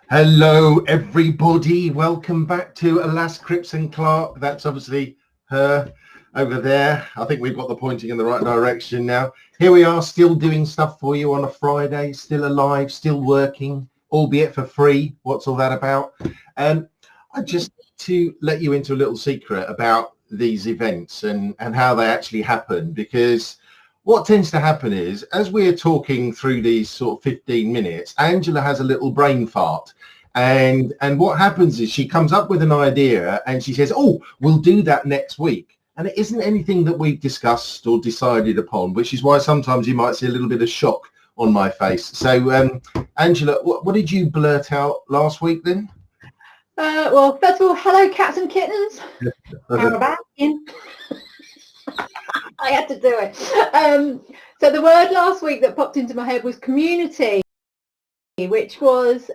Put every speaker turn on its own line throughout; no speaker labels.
Hello, everybody. Welcome back to Alas Cripps and Clark. That's obviously her over there. I think we've got the pointing in the right direction now. Here we are, still doing stuff for you on a Friday, still alive, still working, albeit for free. What's all that about? I just to let you into a little secret about these events and how they actually happen, because what tends to happen is, as we're talking through these sort of 15 minutes, Angela has a little brain fart. And what happens is she comes up with an idea and she says, oh, we'll do that next week. And it isn't anything that we've discussed or decided upon, which is why sometimes you might see a little bit of shock on my face. So, Angela, what did you blurt out last week then?
Well, first of all, hello, cats and kittens. How about you? I had to do it. So the word last week that popped into my head was community, which was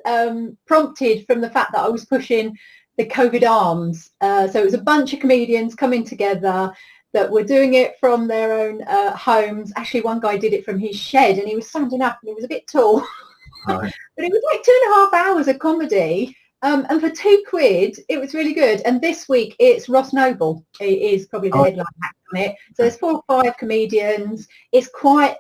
prompted from the fact that I was pushing the COVID arms. So it was a bunch of comedians coming together that were doing it from their own homes. Actually, one guy did it from his shed and he was standing up and he was a bit tall. Right. But it was like 2.5 hours of comedy. And for £2, it was really good. And this week it's Ross Noble. It is probably the headline act on it. So there's 4 or 5 comedians. It's quite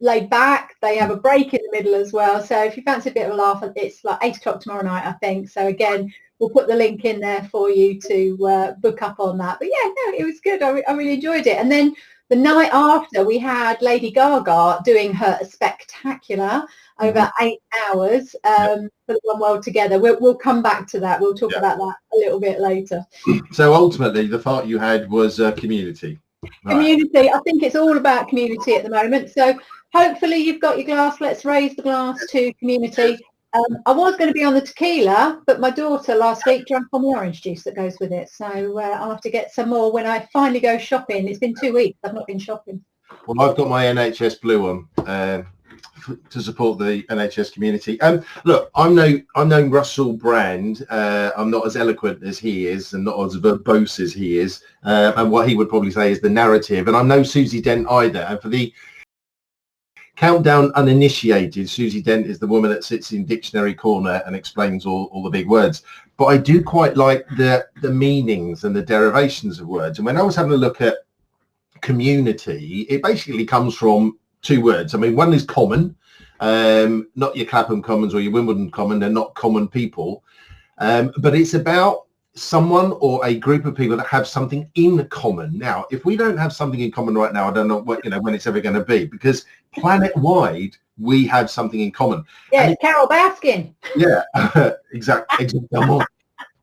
laid back. They have a break in the middle as well. So if you fancy a bit of a laugh, it's like 8 o'clock tomorrow night, I think. So again, we'll put the link in there for you to book up on that. But yeah, no, it was good. I really enjoyed it. And then the night after, we had Lady Gaga doing her spectacular over 8 hours for the One World Together. We'll come back to that. We'll talk about that a little bit later.
So ultimately, the part you had was community.
Right. Community. I think it's all about community at the moment. So hopefully you've got your glass. Let's raise the glass to community. I was going to be on the tequila, but my daughter last week drank on the orange juice that goes with it. So I'll have to get some more when I finally go shopping. It's been 2 weeks. I've not been shopping.
Well, I've got my NHS blue on to support the NHS community. Look, I'm no Russell Brand. I'm not as eloquent as he is and not as verbose as he is. And what he would probably say is the narrative. And I'm no Susie Dent either. And for the Countdown uninitiated, Susie Dent is the woman that sits in Dictionary Corner and explains all the big words. But I do quite like the meanings and the derivations of words. And when I was having a look at community, it basically comes from 2 words. I mean, one is common, not your Clapham Commons or your Wimbledon Common. They're not common people. But it's about someone or a group of people that have something in common. Now, if we don't have something in common right now, I don't know what, when it's ever going to be, because planet-wide, we have something in common.
Yeah, Carol Baskin.
Yeah, exactly.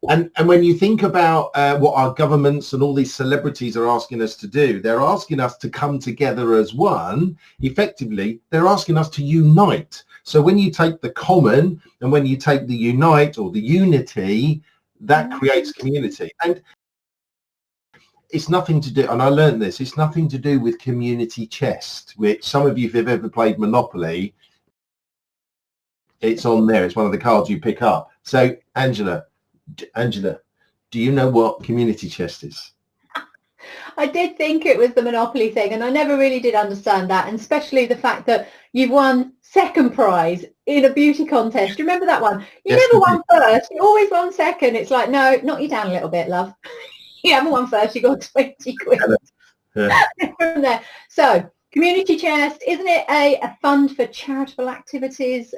And when you think about what our governments and all these celebrities are asking us to do, they're asking us to come together as one. Effectively, they're asking us to unite. So when you take the common and when you take the unite or the unity, that creates community. And it's nothing to do, and I learned this, it's nothing to do with community chest, which some of you, if you've ever played Monopoly, it's on there. It's one of the cards you pick up. So Angela, do you know what community chest is?
I did think it was the Monopoly thing, and I never really did understand that, and especially the fact that you've won second prize in a beauty contest. Do you remember that one? You never won first, you always won second. It's like, no, knock you down a little bit, love. You haven't won first, you got 20 quid. Yeah. From there. So, community chest, isn't it a fund for charitable activities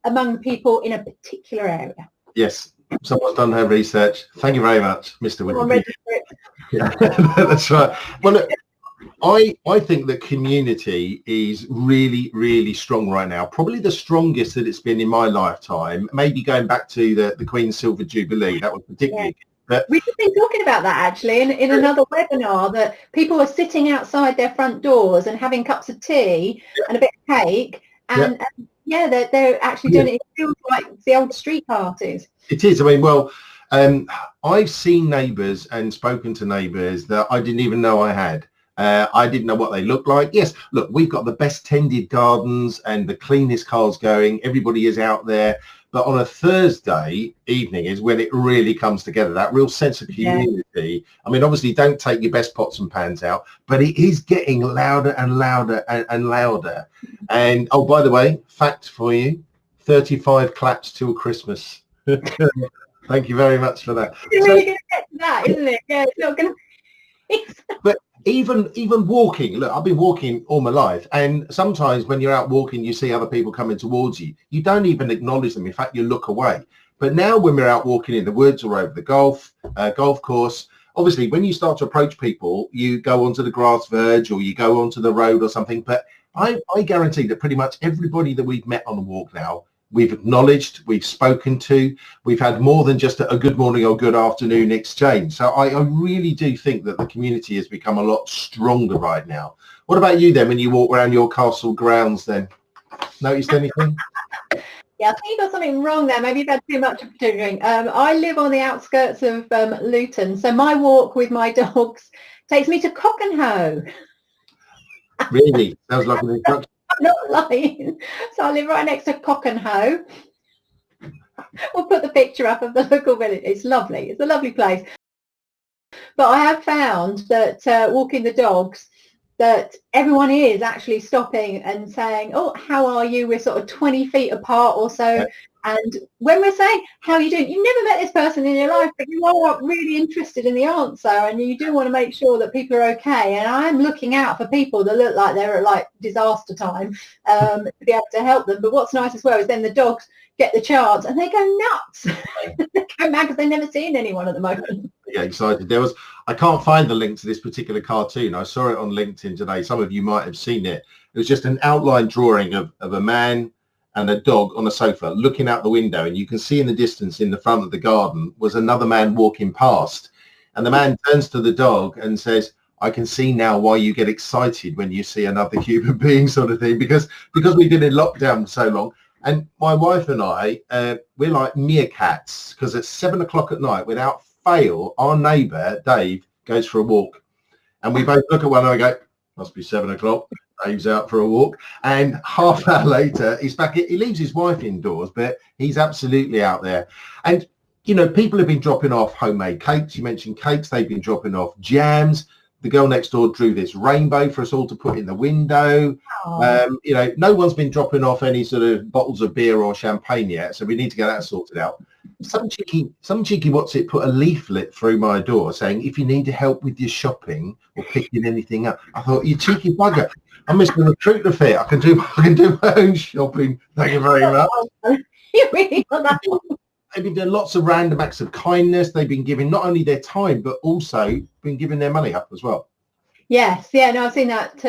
among people in a particular area?
Yes. Someone's done her research. Thank you very much, Mr. Wikipedia. Yeah, that's right. Well, look, I think that community is really, really strong right now. Probably the strongest that it's been in my lifetime. Maybe going back to the Queen's Silver Jubilee, that was particularly.
Yeah. But we've been talking about that actually in another webinar, that people are sitting outside their front doors and having cups of tea and a bit of cake, and they're actually doing it. It feels like the old street parties.
It is. I mean, well, I've seen neighbours and spoken to neighbours that I didn't even know I had. I didn't know what they looked like. Yes, look, we've got the best tended gardens and the cleanest cars going. Everybody is out there. But on a Thursday evening is when it really comes together, that real sense of community. Yeah. I mean, obviously, don't take your best pots and pans out, but it is getting louder and louder and louder. And, oh, by the way, fact for you, 35 claps till Christmas. Thank you very much for that.
It's really going to get to that, isn't it? Yeah, it's not going to.
But even walking, look, I've been walking all my life, and sometimes when you're out walking, you see other people coming towards you. You don't even acknowledge them. In fact, you look away. But now when we're out walking in the woods or over the golf course, obviously when you start to approach people, you go onto the grass verge or you go onto the road or something. But I guarantee that pretty much everybody that we've met on the walk now, we've acknowledged, we've spoken to, we've had more than just a good morning or good afternoon exchange. So I really do think that the community has become a lot stronger right now. What about you then when you walk around your castle grounds then? Noticed anything?
Yeah, I think you got something wrong there. Maybe you've had too much to drink. I live on the outskirts of Luton, so my walk with my dogs takes me to Cockenhoe.
Really? Sounds like an instruction.
I'm not lying. So I live right next to Cockenhoe. We'll put the picture up of the local village. It's lovely. It's a lovely place. But I have found that walking the dogs, that everyone is actually stopping and saying, oh, how are you? We're sort of 20 feet apart or so. Yeah. And when we're saying, how are you doing? You've never met this person in your life, but you are really interested in the answer and you do want to make sure that people are okay. And I'm looking out for people that look like they're at like disaster time to be able to help them. But what's nice as well is then the dogs get the chance and they go nuts. They go mad because they've never seen anyone at the moment.
Yeah, excited. I can't find the link to this particular cartoon. I saw it on LinkedIn today. Some of you might have seen it. It was just an outline drawing of a man and a dog on a sofa looking out the window, and you can see in the distance in the front of the garden was another man walking past, and the man turns to the dog and says, I can see now why you get excited when you see another human being, sort of thing, because we've been in lockdown for so long. And my wife and I, we're like meerkats, because at 7 o'clock at night, without fail, our neighbour Dave goes for a walk, and we both look at one another and go, must be 7 o'clock. Dave's out for a walk, and half an hour later he's back. He leaves his wife indoors, but he's absolutely out there. And you know, people have been dropping off homemade cakes. You mentioned cakes. They've been dropping off jams. The girl next door drew this rainbow for us all to put in the window. You know, no one's been dropping off any sort of bottles of beer or champagne yet, so we need to get that sorted out. Some cheeky what's it put a leaflet through my door saying, if you need help with your shopping or picking anything up. I thought, you cheeky bugger, I'm Mr. Recruiter Fit. I can do my own shopping. Thank you very much.
You really got that.
They've been doing lots of random acts of kindness. They've been giving not only their time, but also been giving their money up as well.
Yes, yeah, no, I've seen that.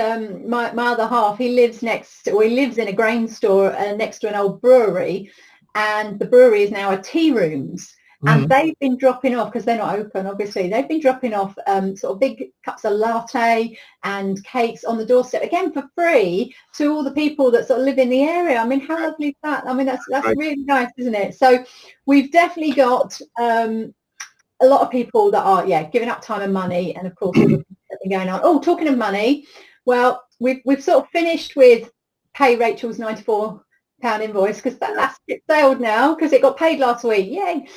My other half, he lives in a grain store next to an old brewery, and the brewery is now a tea rooms. And they've been dropping off, because they're not open, obviously, they've been dropping off sort of big cups of latte and cakes on the doorstep, again, for free to all the people that sort of live in the area. I mean, how lovely is that? I mean, that's really nice, isn't it? So we've definitely got a lot of people that are, giving up time and money. And of course, everything going on. Oh, talking of money, well, we've sort of finished with pay Rachel's £94 invoice, because that's sailed now, because it got paid last week. Yay.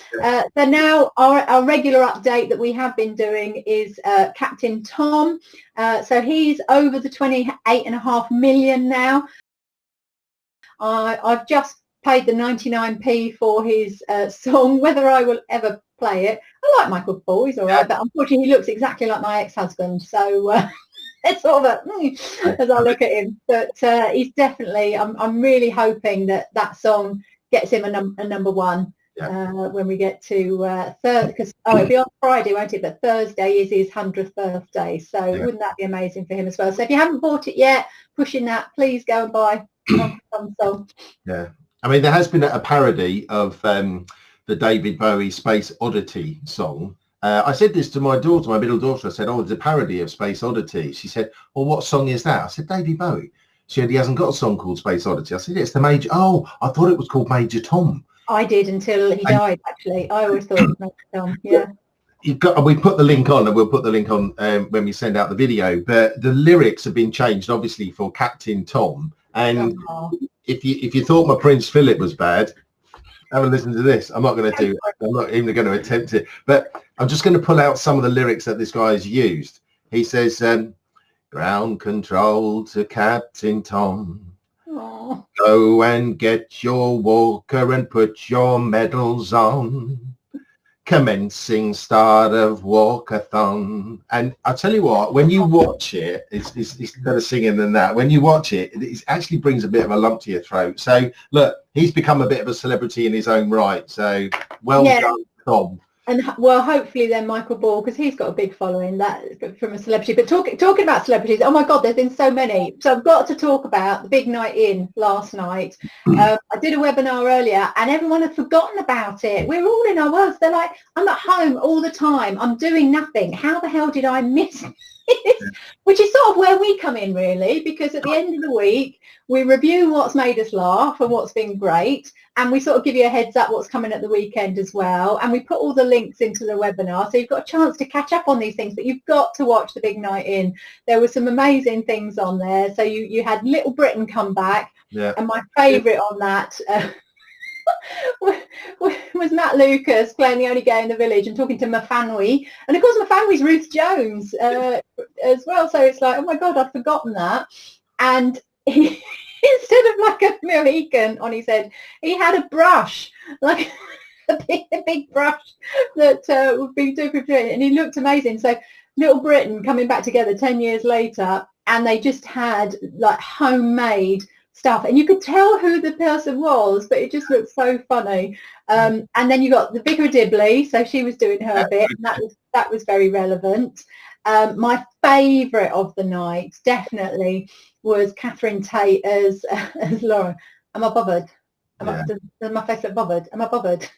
So now our regular update that we have been doing is Captain Tom. So he's over the 28.5 million now. I've just paid the 99p for his song. Whether I will ever play it, I like Michael Paul, he's all right, but unfortunately he looks exactly like my ex-husband, so it's sort of as I look at him. But he's definitely, I'm really hoping that song gets him a number one when we get to Thursday, because it'll be on Friday, won't it? But Thursday is his 100th birthday, so wouldn't that be amazing for him as well? So if you haven't bought it yet, pushing that, please go and buy some song.
Yeah, I mean, there has been a parody of the David Bowie Space Oddity song. I said this to my middle daughter. I said, oh, it's a parody of Space Oddity. She said, well, what song is that? I said, David Bowie. She said, he hasn't got a song called Space Oddity. I said, it's the Major. Oh, I thought it was called Major Tom.
I did until he died, actually. I always thought it was Major Tom, yeah.
We put the link on, and we'll put the link on when we send out the video. But the lyrics have been changed, obviously, for Captain Tom. And if you thought my Prince Philip was bad, have a listen to this. I'm not even going to attempt it, but I'm just going to pull out some of the lyrics that this guy has used. He says, ground control to Captain Tom.
Oh.
Go and get your walker and put your medals on. Commencing start of walkathon. And I tell you what, when you watch it, it's better singing than that. When you watch it, it actually brings a bit of a lump to your throat. So look, he's become a bit of a celebrity in his own right. So well done, Tom.
And well, hopefully then Michael Ball, because he's got a big following that from a celebrity. But talking about celebrities, oh my God, there's been so many. So I've got to talk about the big night in last night. I did a webinar earlier and everyone had forgotten about it. We're all in our worlds. They're like, I'm at home all the time. I'm doing nothing. How the hell did I miss it? Which is sort of where we come in really, because at the end of the week, we review what's made us laugh and what's been great. And we sort of give you a heads up what's coming at the weekend as well. And we put all the links into the webinar. So you've got a chance to catch up on these things, but you've got to watch the big night in. There were some amazing things on there. So you had Little Britain come back.
Yeah.
And my favourite on that was Matt Lucas playing The Only Gay in the Village and talking to Mafanui. And of course, Mafanui's Ruth Jones as well. So it's like, oh my God, I'd forgotten that. And instead of like a Mohican on his head, he had a brush, like a big brush that would be super pretty, and he looked amazing. So Little Britain coming back together 10 years later, and they just had like homemade stuff, and you could tell who the person was, but it just looked so funny. And then you got the Vicar of Dibley, so she was doing her bit, and that was very relevant. My favourite of the night definitely was Catherine Tate as Laura. Am I bothered? Does my face look bothered? Am I bothered?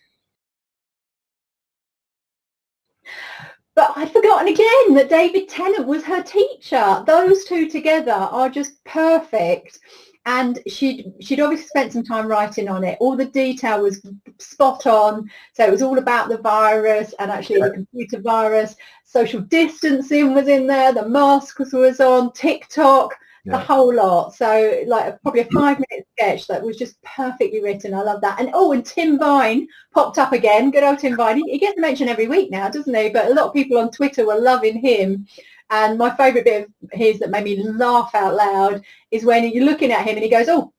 But I'd forgotten again that David Tennant was her teacher. Those two together are just perfect. And she'd obviously spent some time writing on it. All the detail was spot on. So it was all about the virus and actually the computer virus. Social distancing was in there. The masks was on. TikTok, the whole lot. So like probably a 5-minute sketch that was just perfectly written. I love that. And Tim Vine popped up again. Good old Tim Vine. He gets mentioned every week now, doesn't he? But a lot of people on Twitter were loving him. And my favourite bit of his that made me laugh out loud is when you're looking at him and he goes, oh,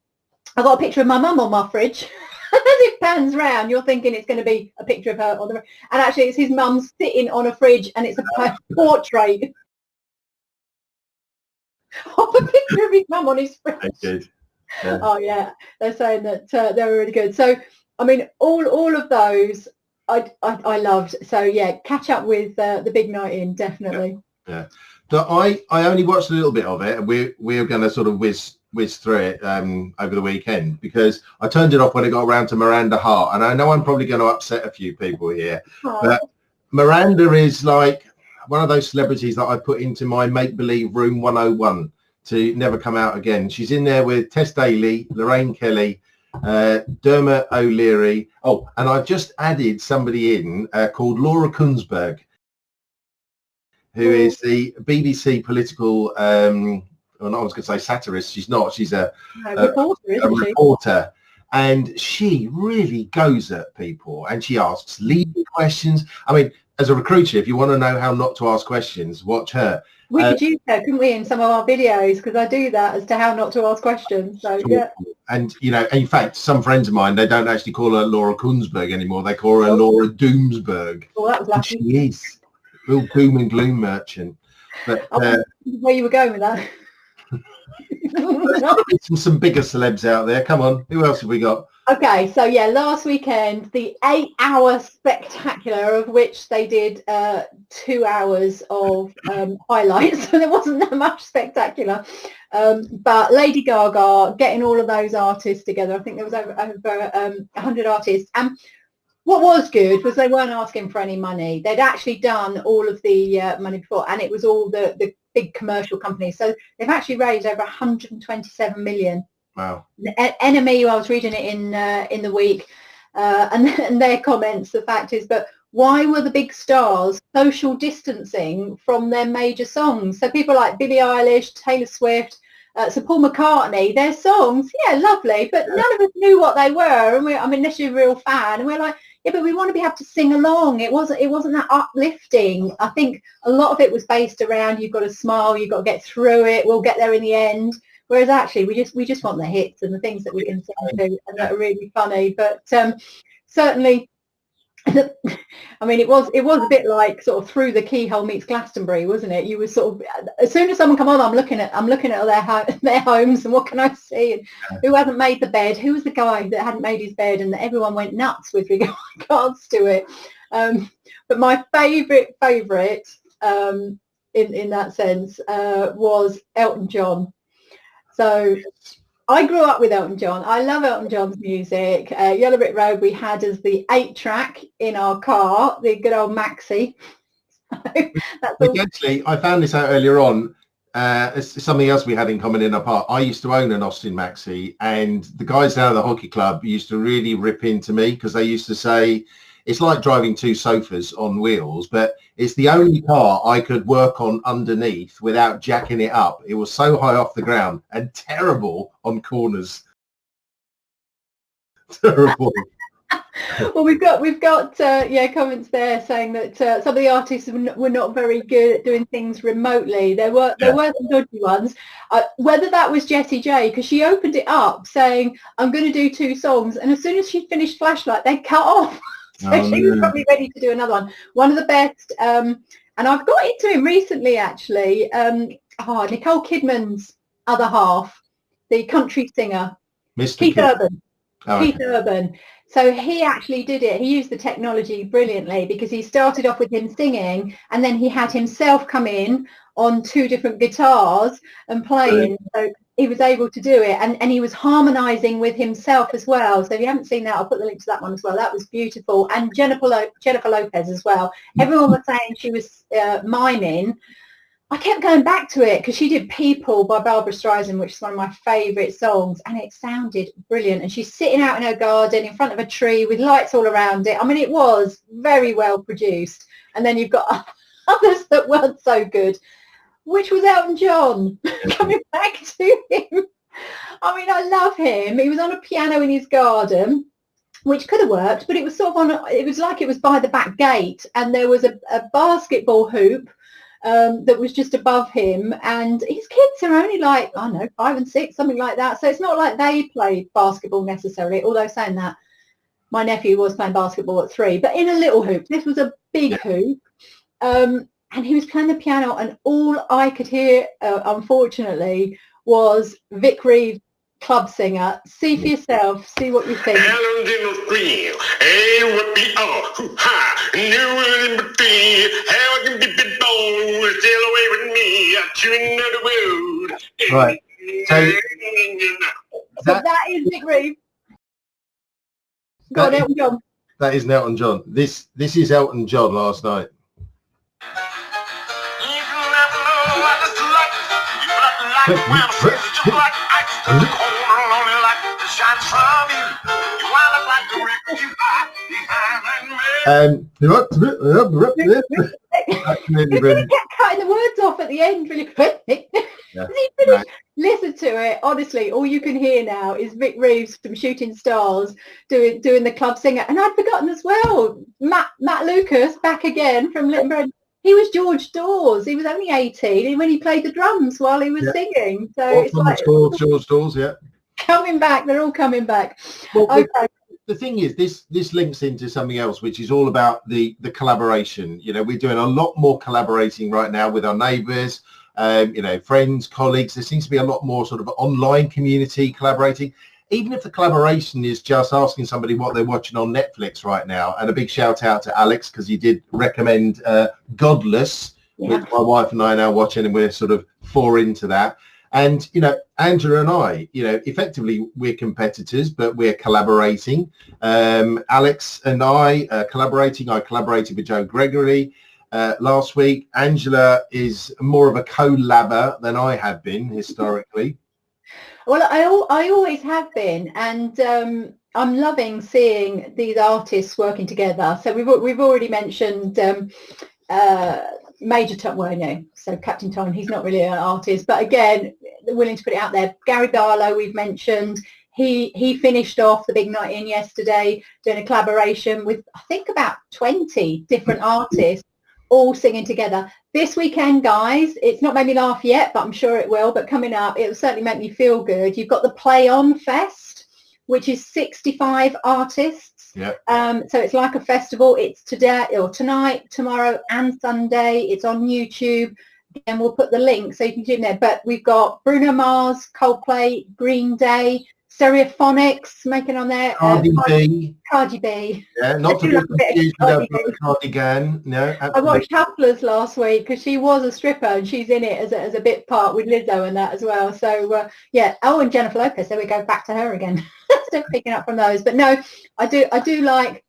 I've got a picture of my mum on my fridge. As it pans round, you're thinking it's going to be a picture of her on the fridge. And actually it's his mum sitting on a fridge and it's a portrait of a picture of his mum on his fridge. Yeah. Oh, yeah. They're saying that they were really good. So, I mean, all of those I loved. So, yeah, catch up with the big night in, definitely.
Yeah. So I only watched a little bit of it, and we're going to sort of whiz through it over the weekend, because I turned it off when it got around to Miranda Hart, and I know I'm probably going to upset a few people here, but Miranda is like one of those celebrities that I put into my make-believe room 101 to never come out again. She's in there with Tess Daly, Lorraine Kelly, Dermot O'Leary. Oh, and I've just added somebody in called Laura Kuenssberg, who is the BBC political, well, I was going to say satirist. She's not. She's a reporter. And she really goes at people, and she asks leading questions. I mean, as a recruiter, if you want to know how not to ask questions, watch her.
We could use that, couldn't we, in some of our videos, because I do that as to how not to ask questions. So, yeah.
And, you know, in fact, some friends of mine, they don't actually call her Laura Kuenssberg anymore. They call her Laura Doomsberg.
Well, that was lucky.
She is. Real doom and gloom merchant. But
where you were going with that?
some bigger celebs out there. Come on, who else have we got?
Okay, so yeah, last weekend, the 8-hour spectacular, of which they did 2 hours of highlights, so there wasn't that much spectacular. But Lady Gaga getting all of those artists together. I think there was over 100 artists. And what was good was they weren't asking for any money. They'd actually done all of the money before, and it was all the big commercial companies. So they've actually raised over 127 million.
Wow.
NME, I was reading it in the week, and their comments, the fact is, but why were the big stars social distancing from their major songs? So people like Billie Eilish, Taylor Swift, so Paul McCartney, their songs, yeah, lovely, but none of us knew what they were. And unless you're a real fan, and we're like, yeah, but we want to be able to sing along. It wasn't that uplifting. I think a lot of it was based around, you've got to smile, you've got to get through it, we'll get there in the end. Whereas actually we just want the hits and the things that we can sing to and that are really funny. But certainly, I mean, it was a bit like sort of Through the Keyhole meets Glastonbury, wasn't it? You were sort of, as soon as someone come on, I'm looking at their homes and what can I see, and who hasn't made the bed, who was the guy that hadn't made his bed, and everyone went nuts with regards to it. But my favourite in that sense was Elton John. So I grew up with Elton John. I love Elton John's music. Yellow Brick Road we had as the 8-track in our car, the good old Maxi.
Actually, I found this out earlier on. It's something else we had in common in our part. I used to own an Austin Maxi, and the guys down at the hockey club used to really rip into me because they used to say, it's like driving 2 sofas on wheels, but it's the only car I could work on underneath without jacking it up. It was so high off the ground and terrible on corners. Terrible.
Well, we've got comments there saying that some of the artists were not very good at doing things remotely. There were some dodgy ones. Whether that was Jessie J, because she opened it up saying, I'm going to do 2 songs, and as soon as she finished Flashlight, they cut off. So she was probably ready to do another one. One of the best, and I've got into him recently actually, Nicole Kidman's other half, the country singer, Keith Urban. Keith Urban. So he actually did it. He used the technology brilliantly because he started off with him singing, and then he had himself come in on 2 different guitars and playing. So he was able to do it, and he was harmonizing with himself as well. So if you haven't seen that, I'll put the link to that one as well. That was beautiful. And Jennifer Lopez as well. Everyone was saying she was miming. I kept going back to it because she did People by Barbara Streisand, which is one of my favourite songs, and it sounded brilliant. And she's sitting out in her garden in front of a tree with lights all around it. I mean, it was very well produced. And then you've got others that weren't so good, which was Elton John. Coming back to him. I mean, I love him. He was on a piano in his garden, which could have worked, but it was sort of it was like it was by the back gate, and there was a basketball hoop that was just above him, and his kids are only like, I don't know, 5 and 6, something like that. So it's not like they play basketball necessarily, although saying that, my nephew was playing basketball at 3, but in a little hoop. This was a big hoop. And he was playing the piano, and all I could hear, unfortunately, was Vic Reeves, Club Singer. See for yourself, see what you think.
Right. So
that is Vic Reeves. Got Elton John.
That is Elton John. This is Elton John last night.
He kept cutting the words off at the end. Really. Listen to it. Honestly, all you can hear now is Vic Reeves from Shooting Stars doing the Club Singer, and I'd forgotten as well. Matt Lucas back again from Little Britain. He was George Dawes. He was only 18 when he played the drums while he was singing. So it's like
George Dawes,
coming back. They're all coming back.
Well, okay. The thing is, this links into something else, which is all about the collaboration. You know, we're doing a lot more collaborating right now with our neighbours, friends, colleagues. There seems to be a lot more sort of online community collaborating. Even if the collaboration is just asking somebody what they're watching on Netflix right now. And a big shout out to Alex, because he did recommend Godless, which my wife and I are now watching, and we're sort of 4 into that. And, Angela and I, effectively we're competitors, but we're collaborating. Alex and I collaborating. I collaborated with Joe Gregory last week. Angela is more of a collabor than I have been historically.
Well, I always have been, and I'm loving seeing these artists working together. So we've already mentioned Major Tom, so Captain Tom. He's not really an artist, but again, they're willing to put it out there. Gary Barlow, we've mentioned. He finished off the big night in yesterday doing a collaboration with, I think, about 20 different artists, all singing together. This weekend, guys, it's not made me laugh yet, but I'm sure it will. But coming up, it will certainly make me feel good. You've got the Play On Fest, which is 65 artists.
Yeah.
So it's like a festival. It's today or tonight, tomorrow and Sunday. It's on YouTube. And we'll put the link so you can tune in there. But we've got Bruno Mars, Coldplay, Green Day, Stereophonics making on there.
Cardi B.
Cardi B.
Yeah, not to be confused with that Cardigan. No, absolutely.
I watched Hustlers last week because she was a stripper and she's in it as a bit part with Lizzo and that as well. So yeah. Oh, and Jennifer Lopez. There we go, back to her again. Still picking up from those. But no, I do like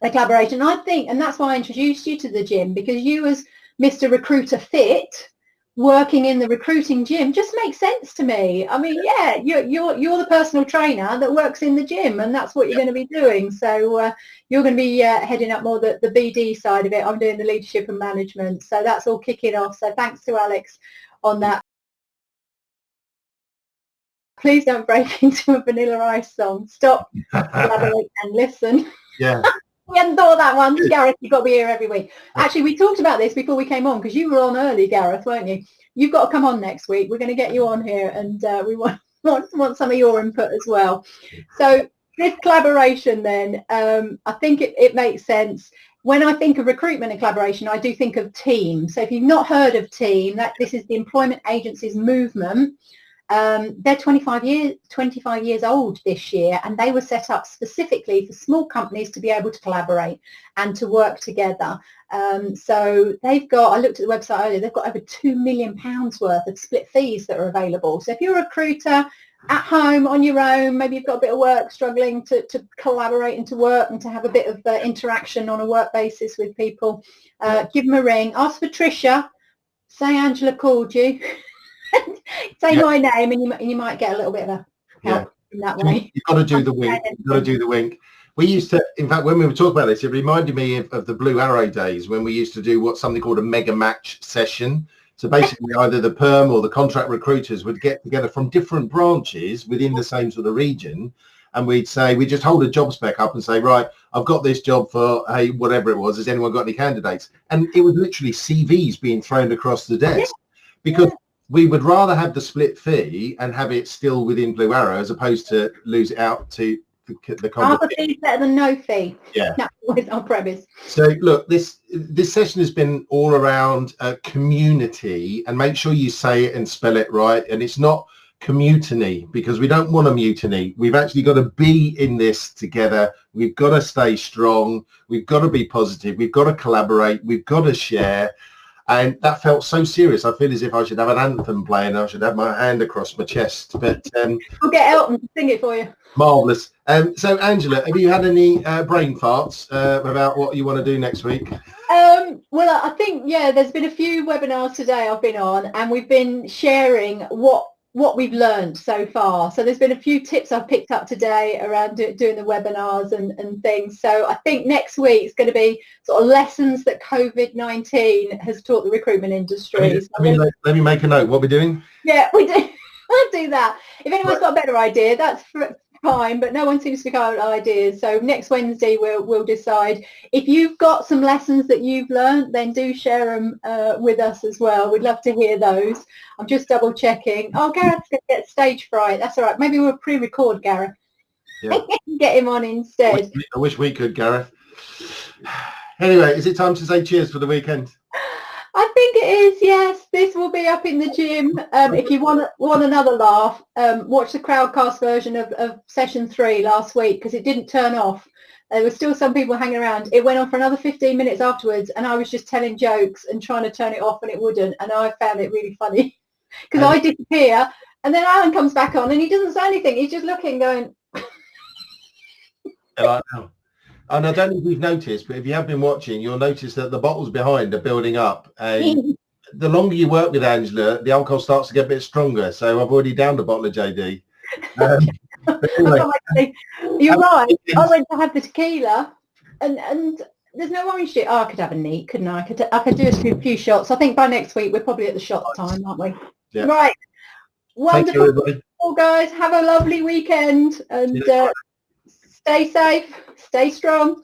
the collaboration. I think, and that's why I introduced you to the gym, because you as Mr. Recruiter Fit, working in the recruiting gym just makes sense to me. I mean, yeah, you're the personal trainer that works in the gym, and that's what you're going to be doing. So you're going to be heading up more the BD side of it. I'm doing the leadership and management. So that's all kicking off. So thanks to Alex on that. Please don't break into a Vanilla Ice song. Stop, collaborate and listen.
Yeah.
We hadn't thought of that one. Gareth, you've got to be here every week. Actually, we talked about this before we came on, because you were on early, Gareth, weren't you? You've got to come on next week. We're going to get you on here, and we want some of your input as well. So this collaboration then, I think it makes sense. When I think of recruitment and collaboration, I do think of Team. So if you've not heard of Team, this is the employment agencies movement. They're 25 years old this year, and they were set up specifically for small companies to be able to collaborate and to work together. So they've got, I looked at the website earlier, they've got over £2 million worth of split fees that are available. So if you're a recruiter at home on your own, maybe you've got a bit of work, struggling to collaborate and to work and to have a bit of interaction on a work basis with people, give them a ring, ask for Tricia, say Angela called you. Say my name, and you might get a little bit of a help in that way.
You've got to do the wink. You've got to do the wink. We used to, in fact, when we were talking about this, it reminded me of the Blue Arrow days when we used to do something called a mega match session. So basically, either the perm or the contract recruiters would get together from different branches within the same sort of region, and we just hold a job spec up and say, right, I've got this job for, hey, whatever it was. Has anyone got any candidates? And it was literally CVs being thrown across the desk, because we would rather have the split fee and have it still within Blue Arrow as opposed to lose it out to the
half a fee better than no fee.
Yeah,
that's always our premise.
So look, this session has been all around community, and make sure you say it and spell it right. And it's not commutiny, because we don't want a mutiny. We've actually got to be in this together. We've got to stay strong. We've got to be positive. We've got to collaborate. We've got to share. And that felt so serious. I feel as if I should have an anthem playing. I should have my hand across my chest. But
we'll get Elton to sing it for you.
Marvellous. So, Angela, have you had any brain farts about what you want to do next week?
Well, I think, there's been a few webinars today I've been on, and we've been sharing what we've learned so far. So there's been a few tips I've picked up today around doing the webinars and things. So I think next week is going to be sort of lessons that COVID-19 has taught the recruitment industry.
Let me make a note. What we're doing?
Yeah, we do. I'll do that. If anyone's got a better idea, that's fine, but no one seems to come up with ideas. So next Wednesday we'll decide. If you've got some lessons that you've learned, then do share them with us as well. We'd love to hear those. I'm just double checking. Oh, Gareth's going to get stage fright. That's all right. Maybe we'll pre-record Gareth. Yeah. Get him on instead.
I wish we could, Gareth. Anyway, is it time to say cheers for the weekend?
I think it is, yes. This will be up in the gym. If you want another laugh, watch the Crowdcast version of session 3 last week, because it didn't turn off. There were still some people hanging around. It went on for another 15 minutes afterwards, and I was just telling jokes and trying to turn it off, and it wouldn't. And I found it really funny, because I disappear, and then Alan comes back on, and he doesn't say anything. He's just looking, going...
And I don't know if you've noticed, but if you have been watching, you'll notice that the bottles behind are building up. And the longer you work with Angela, the alcohol starts to get a bit stronger. So I've already downed a bottle of JD.
Anyway, you're right. I went to have the tequila, and there's no orange juice. Oh, I could have a neat, couldn't I? I could do a few shots. I think by next week we're probably at the shot time, aren't we? Yeah. Right. Wonderful. Thank you, guys. Have a lovely weekend, and stay safe. Stay strong.